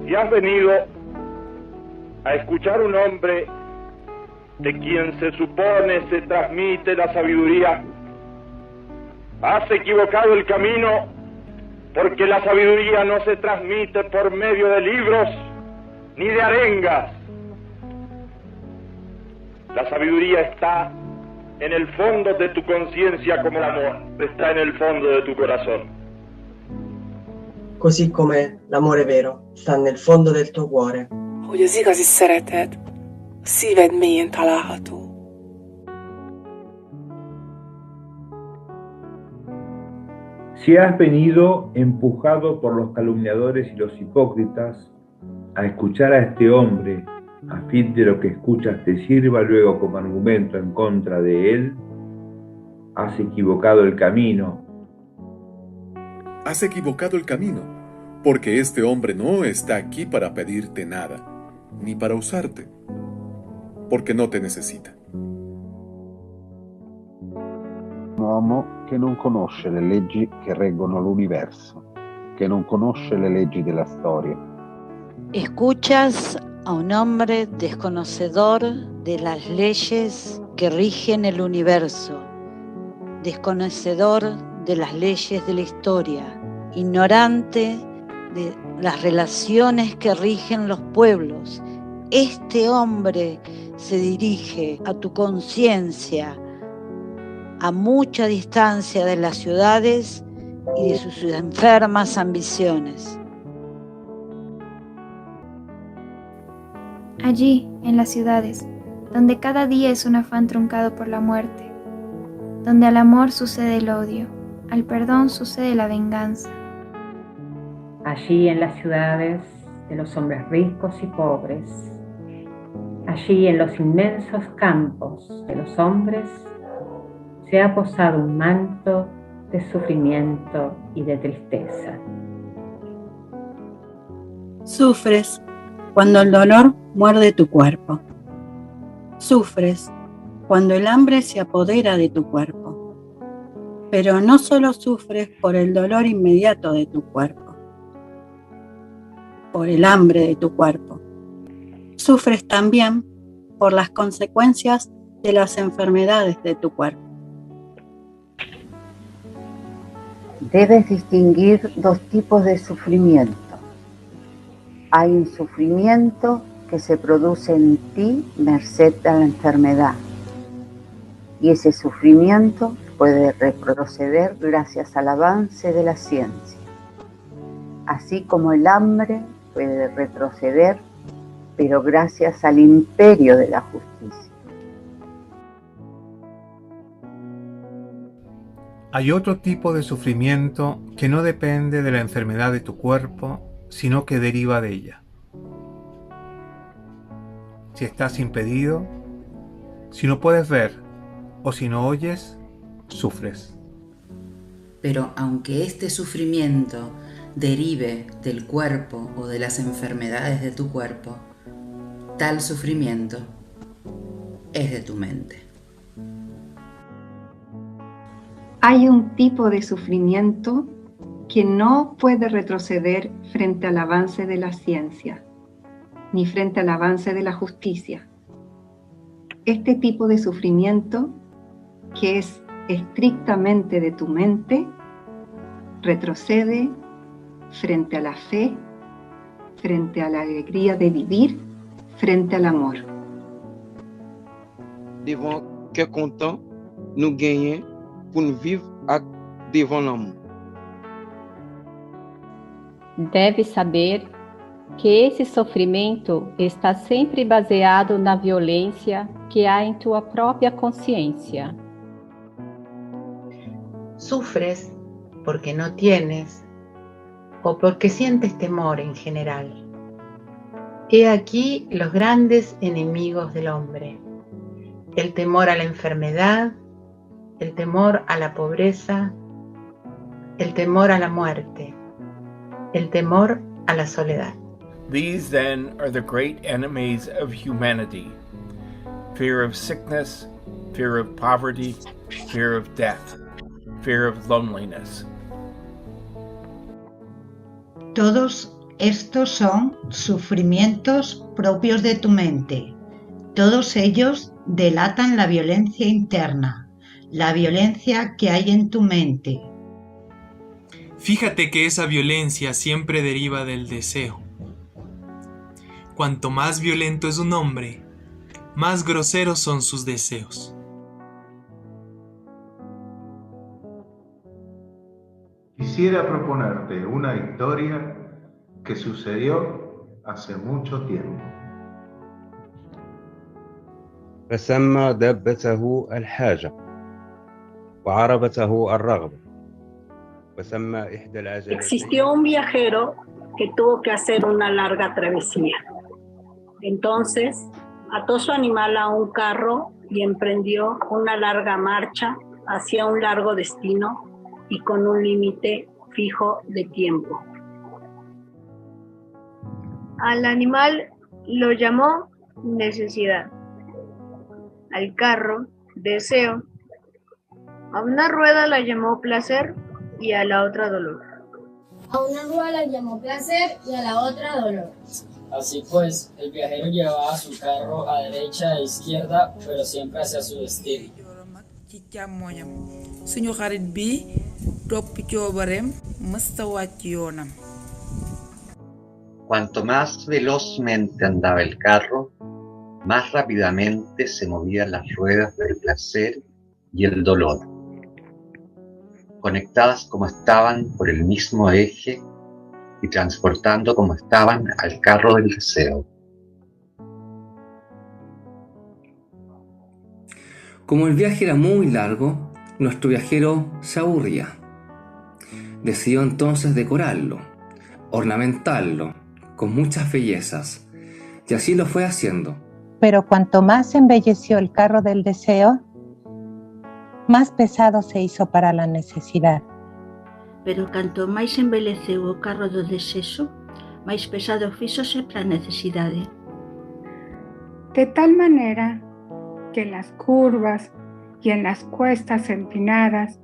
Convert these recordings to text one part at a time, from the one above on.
Si has venido a escuchar un hombre de quien se supone se transmite la sabiduría, has equivocado el camino, porque la sabiduría no se transmite por medio de libros ni de arengas. La sabiduría está en el fondo de tu conciencia come l'amore, está en el fondo de tu corazón. Così come l'amore vero sta nel fondo del tuo cuore. Hogy az igazi szeretet a szíved mélyén található. Si has venido empujado por los calumniadores y los hipócritas a escuchar a este hombre, a fin de lo que escuchas te sirva luego como argumento en contra de él, has equivocado el camino. Has equivocado el camino, porque este hombre no está aquí para pedirte nada, ni para usarte, porque no te necesita. Un uomo che non conosce le leggi che reggono l'universo, che non conosce le leggi della storia. Escuchas a un hombre desconocedor de las leyes que rigen el universo, desconocedor de las leyes de la historia, ignorante de las relaciones que rigen los pueblos. Este hombre se dirige a tu conciencia a mucha distancia de las ciudades y de sus enfermas ambiciones. Allí, en las ciudades, donde cada día es un afán truncado por la muerte, donde al amor sucede el odio, al perdón sucede la venganza. Allí en las ciudades de los hombres ricos y pobres, allí en los inmensos campos de los hombres, se ha posado un manto de sufrimiento y de tristeza. Sufres cuando el dolor muerde tu cuerpo. Sufres cuando el hambre se apodera de tu cuerpo. Pero no solo sufres por el dolor inmediato de tu cuerpo, por el hambre de tu cuerpo. Sufres también por las consecuencias de las enfermedades de tu cuerpo. Debes distinguir dos tipos de sufrimiento. Hay un sufrimiento que se produce en ti merced a la enfermedad, y ese sufrimiento puede retroceder gracias al avance de la ciencia, así como el hambre puede retroceder, pero gracias al imperio de la justicia. Hay otro tipo de sufrimiento que no depende de la enfermedad de tu cuerpo, sino que deriva de ella. Si estás impedido, si no puedes ver o si no oyes, sufres. Pero aunque este sufrimiento derive del cuerpo o de las enfermedades de tu cuerpo, tal sufrimiento es de tu mente. Hay un tipo de sufrimiento que no puede retroceder frente al avance de la ciencia, ni frente al avance de la justicia. Este tipo de sufrimiento, que es estrictamente de tu mente, retrocede frente a la fe, frente a la alegría de vivir, frente al amor. Devant que content nous gagner pour nous vivre devant l'amour. Deve saber que esse sofrimento está sempre baseado na violência que há em tua própria consciência. Sufres porque no tienes o porque sientes temor en general. He aquí los grandes enemigos del hombre: el temor a la enfermedad, el temor a la pobreza, el temor a la muerte, el temor a la soledad. These then are the great enemies of humanity: fear of sickness, fear of poverty, fear of death, fear of loneliness. Todos estos son sufrimientos propios de tu mente. Todos ellos delatan la violencia interna, la violencia que hay en tu mente. Fíjate que esa violencia siempre deriva del deseo. Cuanto más violento es un hombre, más groseros son sus deseos. Quisiera proponerte una historia que sucedió hace mucho tiempo. فسمى دابته الحاجة وعربته الرغبة وسمى إحدى العجلتين. Existió un viajero que tuvo que hacer una larga travesía. Entonces ató su animal a un carro y emprendió una larga marcha hacia un largo destino y con un límite fijo de tiempo. Al animal lo llamó necesidad, al carro deseo, a una rueda la llamó placer y a la otra dolor. A una rueda la llamó placer y a la otra dolor. Así pues, el viajero llevaba su carro a derecha e izquierda, pero siempre hacia su destino. suñu xarit bi topp coobareem mësta wàcc yoonam. Cuanto más velozmente andaba el carro, más rápidamente se movían las ruedas del placer y el dolor, conectadas como estaban por el mismo eje y transportando como estaban al carro del deseo. Como el viaje era muy largo, nuestro viajero se aburría. Decidió entonces decorarlo, ornamentarlo, con muchas bellezas, y así lo fue haciendo. Pero cuanto más embelleció el carro del deseo, más pesado se hizo para la necesidad. Pero canto máis embelleceu o carro do desexo, máis pesado fíxose para a necesidade. De tal manera que en las curvas y en las cuestas empinadas,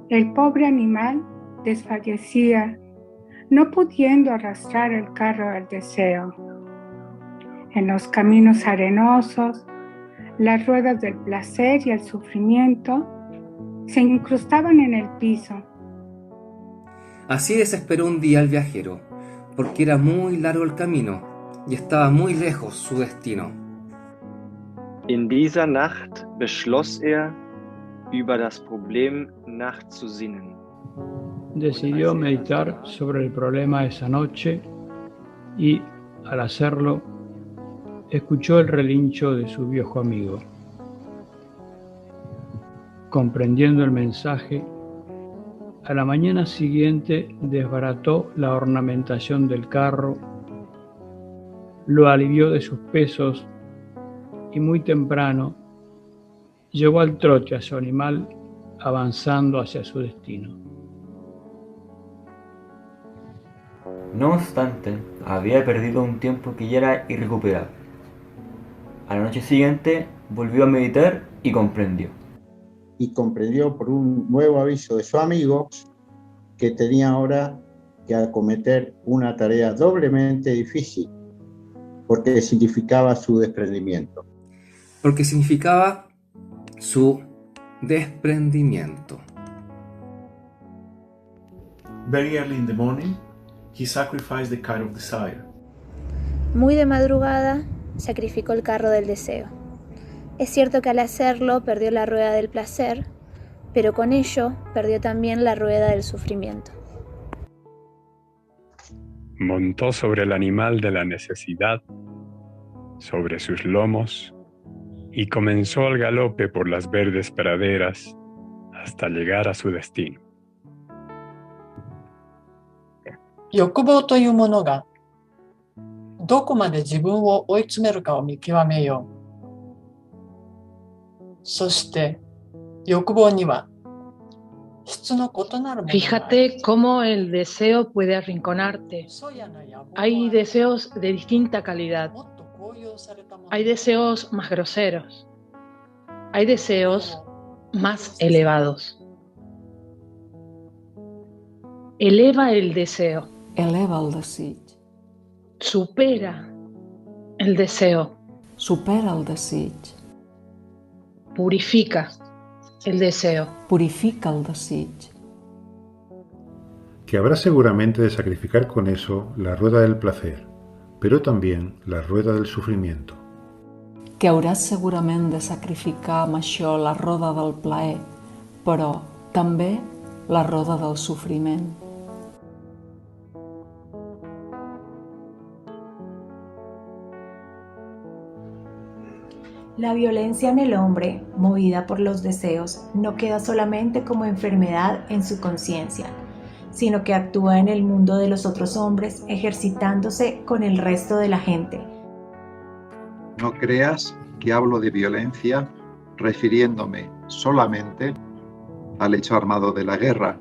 el pobre animal desfallecía, no pudiendo arrastrar el carro del deseo. En los caminos arenosos, las ruedas del placer y el sufrimiento se incrustaban en el piso. Así desesperó un día el viajero, porque era muy largo el camino y estaba muy lejos su destino. In dieser Nacht beschloss über das Problem nachzusinnen. Decidió meditar sobre el problema esa noche y, al hacerlo, escuchó el relincho de su viejo amigo. Comprendiendo el mensaje, a la mañana siguiente desbarató la ornamentación del carro, lo alivió de sus pesos y muy temprano llegó al trote a su animal avanzando hacia su destino. No obstante, había perdido un tiempo que ya era irrecuperable. A la noche siguiente volvió a meditar y comprendió. Y comprendió por un nuevo aviso de su amigo que tenía ahora que acometer una tarea doblemente difícil, porque significaba su desprendimiento. Porque significaba su desprendimiento. Very early in the morning, he sacrificed the car of desire. Muy de madrugada, sacrificó el carro del deseo. Es cierto que al hacerlo perdió la rueda del placer, pero con ello perdió también la rueda del sufrimiento. Montó sobre el animal de la necesidad, sobre sus lomos, y comenzó el galope por las verdes praderas hasta llegar a su destino. 欲望というものがどこまで自分を追い詰めるかを見極めよう。そして欲望には質の異なるものがある。 Fíjate cómo el deseo puede arrinconarte. Hay deseos de distinta calidad. Hay deseos más groseros. Hay deseos más elevados. Eleva el deseo. eleva el desig. Supera el deseo. Supera el desig. Purifica el deseo. Purifica el desig. Que habrá seguramente de sacrificar con eso la rueda del placer, pero también la rueda del sufrimiento. Que hauràs segurament de sacrificar amb això la roda del plaer, però també la roda del sofriment. La violencia en el hombre, movida por los deseos, no queda solamente como enfermedad en su conciencia, sino que actúa en el mundo de los otros hombres, ejercitándose con el resto de la gente. No creas que hablo de violencia refiriéndome solamente al hecho armado de la guerra,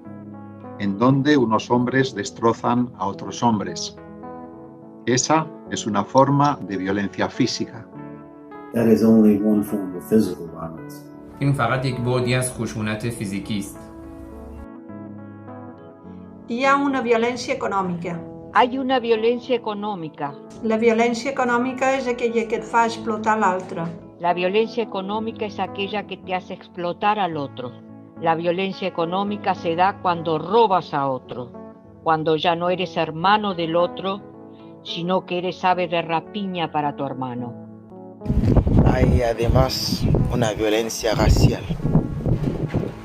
en donde unos hombres destrozan a otros hombres. Esa es una forma de violencia física. That is only one form of physical violence. این فقط یک بعدی از خشونت فیزیکی است. Hi ha una violència econòmica. Hay una violencia económica. La violència econòmica és aquella que et fa explotar l'altre. La violencia económica es aquella que te hace explotar al otro. La violencia económica se da cuando robas a otro, cuando ya no eres hermano del otro, sino que eres ave de rapiña para tu hermano. Hay además una violencia racial.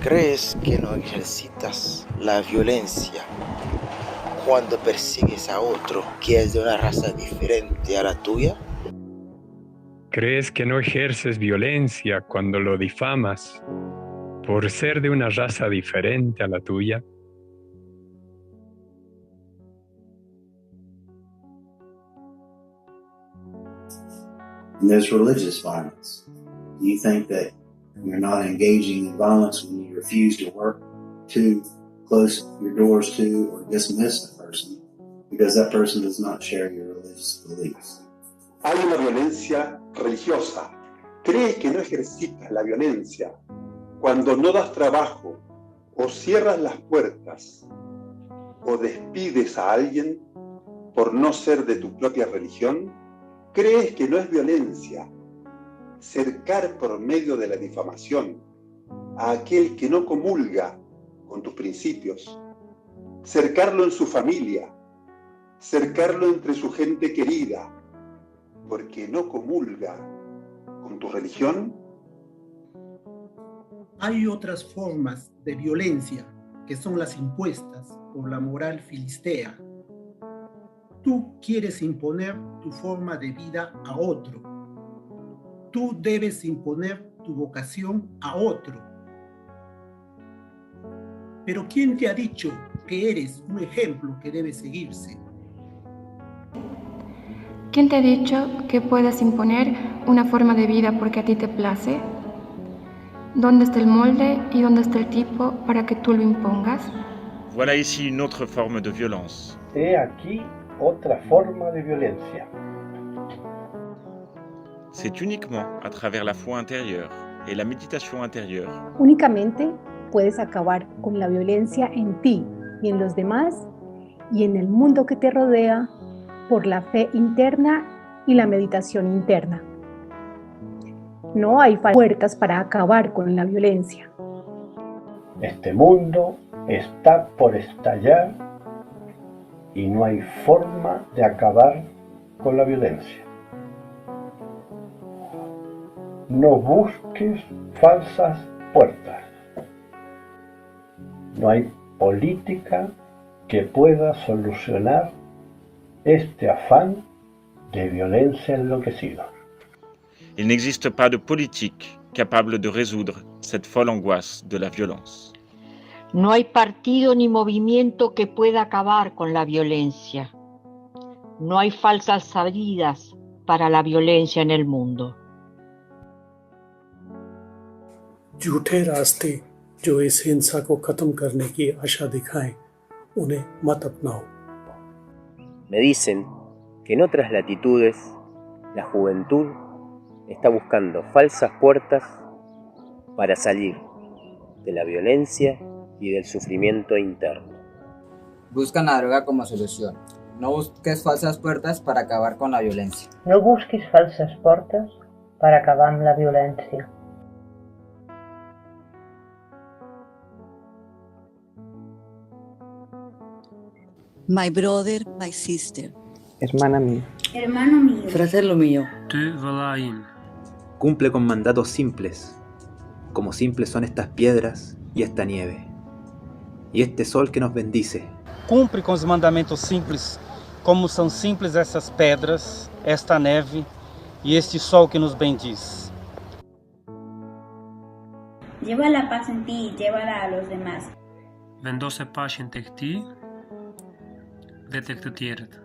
¿Crees que no ejercitas la violencia cuando persigues a otro que es de una raza diferente a la tuya? ¿Crees que no ejerces violencia cuando lo difamas por ser de una raza diferente a la tuya? And there's religious violence. Do you think that you're not engaging in violence when you refuse to work to, close your doors to, or dismiss a person because that person does not share your religious beliefs? Hay una violencia religiosa. ¿Crees que no ejercitas la violencia cuando no das trabajo o cierras las puertas o despides a alguien por no ser de tu propia religión? ¿Crees que no es violencia cercar por medio de la difamación a aquel que no comulga con tus principios? Cercarlo en su familia, cercarlo entre su gente querida, porque no comulga con tu religión. Hay otras formas de violencia que son las impuestas por la moral filistea. Tú quieres imponer tu forma de vida a otro. Tú debes imponer tu vocación a otro. Pero ¿quién te ha dicho que eres un ejemplo que debe seguirse? ¿Quién te ha dicho que puedes imponer una forma de vida porque a ti te place? ¿Dónde está el molde y dónde está el tipo para que tú lo impongas? Voilà ici une autre forme de violence. He aquí otra forma de violencia. C'est uniquement à travers la foi intérieure et la méditation intérieure. Únicamente puedes acabar con la violencia en ti y en los demás y en el mundo que te rodea por la fe interna y la meditación interna. No hay puertas para acabar con la violencia. Este mundo está por estallar y no hay forma de acabar con la violencia. No busques falsas puertas. No hay política que pueda solucionar este afán de violencia enloquecida. Il n'existe pas de politique capable de résoudre cette folle angoisse de la violence. No hay partido ni movimiento que pueda acabar con la violencia. No hay falsas salidas para la violencia en el mundo. झूठे रास्ते जो इस हिंसा को खत्म करने की आशा दिखाएं, उन्हें मत अपनाओ. Me dicen que en otras latitudes la juventud está buscando falsas puertas para salir de la violencia y del sufrimiento interno. Buscan la droga como solución. No busques falsas puertas para acabar con la violencia. No busques falsas portes per acabar amb la violència. My brother, my sister. Hermana mía. Hermano mío. Fratello mio. Cumple con mandatos simples, como simples son estas piedras y esta nieve, y este sol que nos bendice. Cumpre com os mandamentos simples, como são simples essas pedras, esta neve e este sol que nos bendiz. Lleva la paz en ti y llévala a los demás. Vendose pacem tecti, de tectutieret.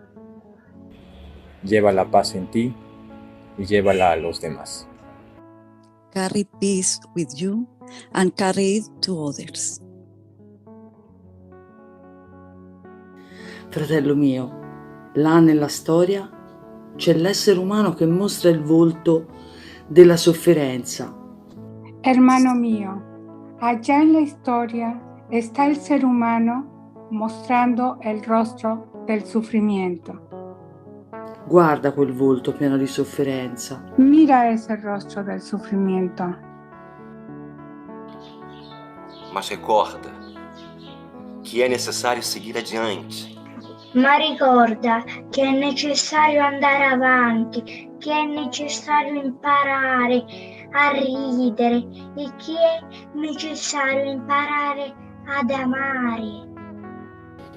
Lleva la paz en ti y llévala a los demás. Carry peace with you and carry it to others. Fratello mio, là nella storia c'è l'essere umano che mostra il volto della sofferenza. Hermano mío, allá en la historia está el ser humano mostrando el rostro del sufrimiento. Guarda quel volto pieno di sofferenza. Mira ese rostro del sufrimiento. Mas recorda que é necessário seguir adiante. Ma ricorda che è necessario andare avanti, che è necessario imparare a ridere e che è necessario imparare ad amare.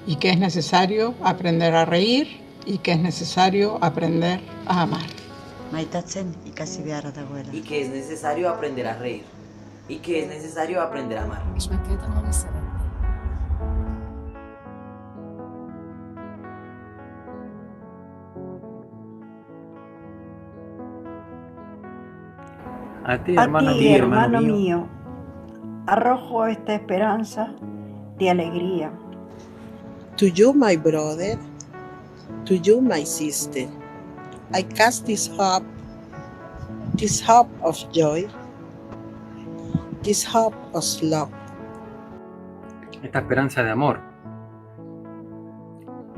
Y que es necesario aprender a reír y que es necesario aprender a amar. Y que es necesario aprender a reír. Y que es necesario aprender a amar. A ti, hermano mío, arrojo esta esperanza de alegría. To you, my brother, to you, my sister, I cast this hope of joy, this hope of love. Esta esperanza de amor,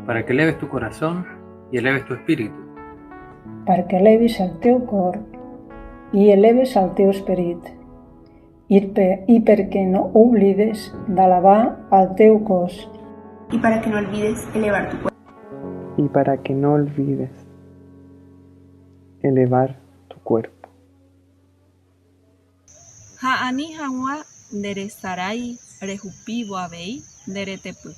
para que eleves tu corazón y eleves tu espíritu. Perquè elevis el teu cor i eleves el teu esperit. I perquè no oblides d'alabar el teu cos. Y para que no olvides elevar tu cuerpo. Y para que no olvides elevar tu cuerpo. Ha'ani hawa nderesarai rehupivo avei nderetepu.